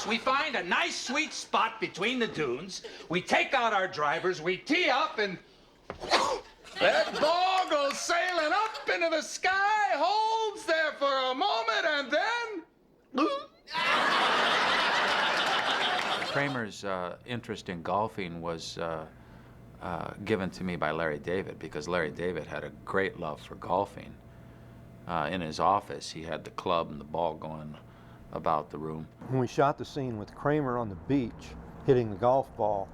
we find a nice sweet spot between the dunes, we take out our drivers, we tee up, and that ball goes sailing up into the sky, holds there for a moment, and then... Kramer's interest in golfing was given to me by Larry David, because Larry David had a great love for golfing. In his office, he had the club and the ball going about the room. When we shot the scene with Kramer on the beach hitting the golf ball,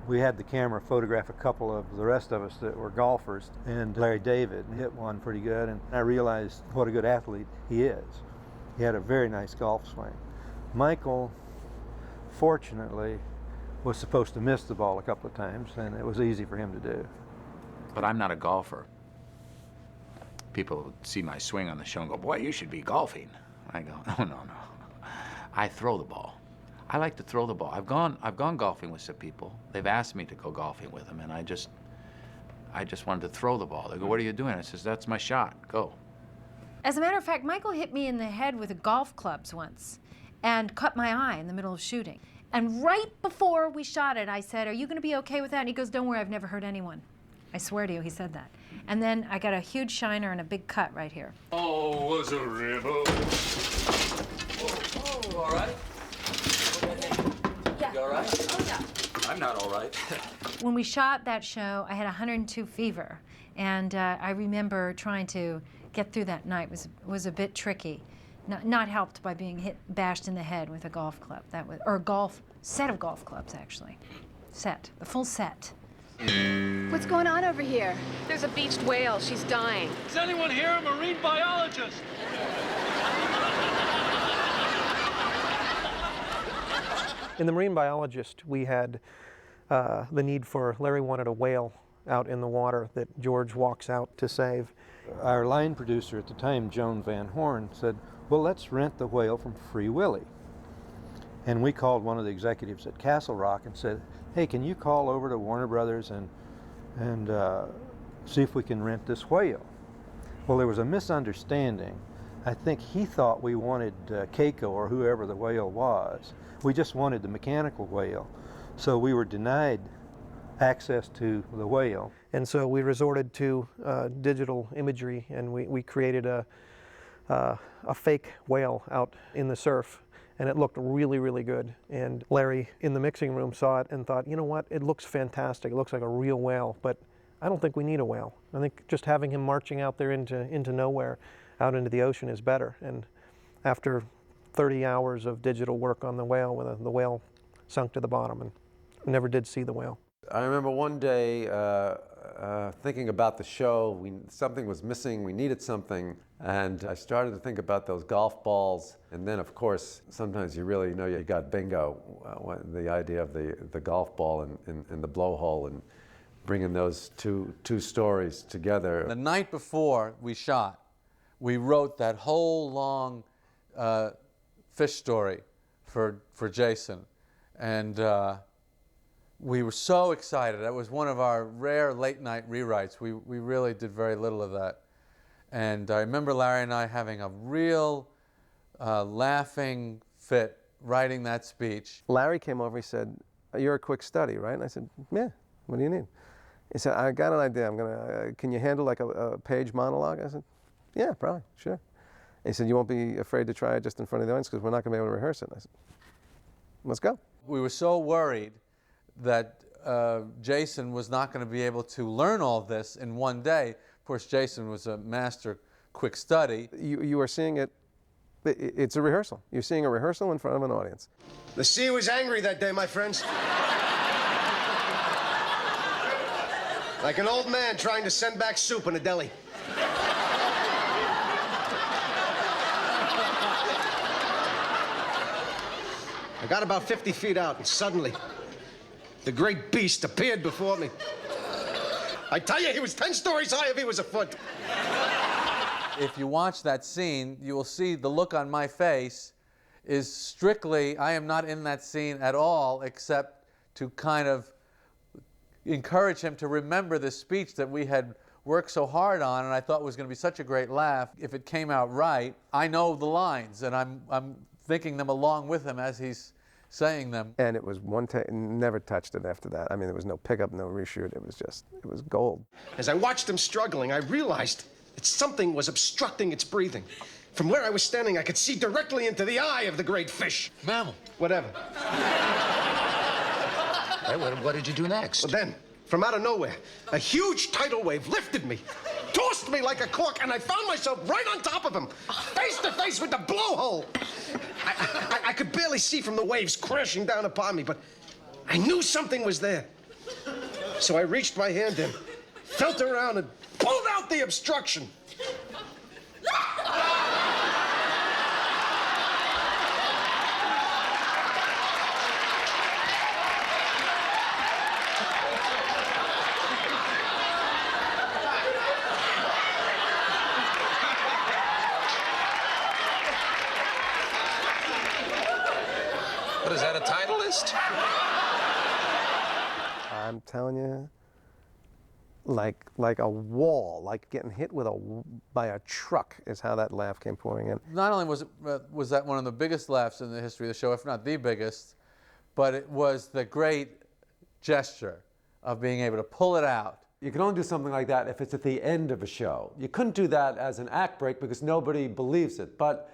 we had the camera photograph a couple of the rest of us that were golfers, and Larry David hit one pretty good, and I realized what a good athlete he is. He had a very nice golf swing. Michael, fortunately, was supposed to miss the ball a couple of times, and it was easy for him to do. But I'm not a golfer. People would see my swing on the show and go, boy, you should be golfing. I go, no. I throw the ball. I like to throw the ball. I've gone golfing with some people. They've asked me to go golfing with them, and I just wanted to throw the ball. They go, what are you doing? I says, that's my shot, go. As a matter of fact, Michael hit me in the head with golf clubs once and cut my eye in the middle of shooting. And right before we shot it, I said, are you gonna be okay with that? And he goes, don't worry, I've never hurt anyone. I swear to you, he said that. And then I got a huge shiner and a big cut right here. Oh, was a river. Oh, all right? Yeah. You all right? Oh, yeah. I'm not all right. When we shot that show, I had 102 fever. And I remember trying to get through that night. Was a bit tricky. Not helped by being bashed in the head with a golf club. Or a set of golf clubs, actually. The full set. What's going on over here? There's a beached whale. She's dying. Is anyone here a marine biologist? In the Marine Biologist, we had the need for, Larry wanted a whale out in the water that George walks out to save. Our line producer at the time, Joan Van Horn, said, well, let's rent the whale from Free Willy. And we called one of the executives at Castle Rock and said, hey, can you call over to Warner Brothers and see if we can rent this whale? Well, there was a misunderstanding. I think he thought we wanted Keiko or whoever the whale was. We just wanted the mechanical whale. So we were denied access to the whale. And so we resorted to digital imagery, and we created a fake whale out in the surf. And it looked really, really good. And Larry in the mixing room saw it and thought, you know what, it looks fantastic. It looks like a real whale, but I don't think we need a whale. I think just having him marching out there into nowhere, out into the ocean is better. And after 30 hours of digital work on the whale, the whale sunk to the bottom and never did see the whale. I remember one day thinking about the show. Something was missing, we needed something, and I started to think about those golf balls. And then, of course, sometimes you really know you got bingo, the idea of the golf ball and the blowhole, and bringing those two stories together. The night before we shot, we wrote that whole long fish story for Jason, and we were so excited. That was one of our rare late-night rewrites. We really did very little of that. And I remember Larry and I having a real laughing fit writing that speech. Larry came over, he said, you're a quick study, right? And I said, yeah, what do you need? He said, I got an idea. Can you handle like a page monologue? I said, yeah, probably, sure. He said, you won't be afraid to try it just in front of the audience because we're not going to be able to rehearse it. I said, let's go. We were so worried that Jason was not going to be able to learn all this in one day. Of course, Jason was a master quick study. You are seeing it, it's a rehearsal. You're seeing a rehearsal in front of an audience. The sea was angry that day, my friends. Like an old man trying to send back soup in a deli. I got about 50 feet out, and suddenly, the great beast appeared before me. I tell you, he was 10 stories high if he was a foot. If you watch that scene, you will see the look on my face is strictly, I am not in that scene at all, except to kind of encourage him to remember the speech that we had worked so hard on, and I thought was going to be such a great laugh. If it came out right, I know the lines, and I'm thinking them along with him as he's saying them. And it was one take, never touched it after that. I mean, there was no pickup, no reshoot. It was gold. As I watched him struggling, I realized that something was obstructing its breathing. From where I was standing, I could see directly into the eye of the great fish. Mammal. Whatever. Hey, what did you do next? Well, then, from out of nowhere, a huge tidal wave lifted me, tossed me like a cork, and I found myself right on top of him, face to face with the blowhole. I could barely see from the waves crashing down upon me, but I knew something was there. So I reached my hand in, felt around, and pulled out the obstruction. What is that, a Titleist? I'm telling you, like a wall, like getting hit by a truck is how that laugh came pouring in. Not only was that one of the biggest laughs in the history of the show, if not the biggest, but it was the great gesture of being able to pull it out. You can only do something like that if it's at the end of a show. You couldn't do that as an act break because nobody believes it. But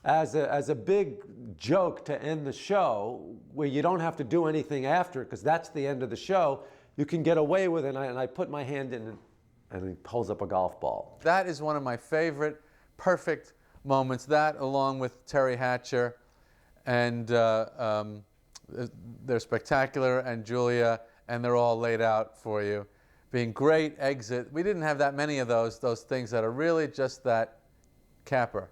as a big joke to end the show, where you don't have to do anything after, because that's the end of the show, you can get away with it. And I put my hand in, and he pulls up a golf ball. That is one of my favorite, perfect moments. That, along with Terry Hatcher, and they're spectacular, and Julia, and they're all laid out for you, being great exit. We didn't have that many of those things that are really just that capper.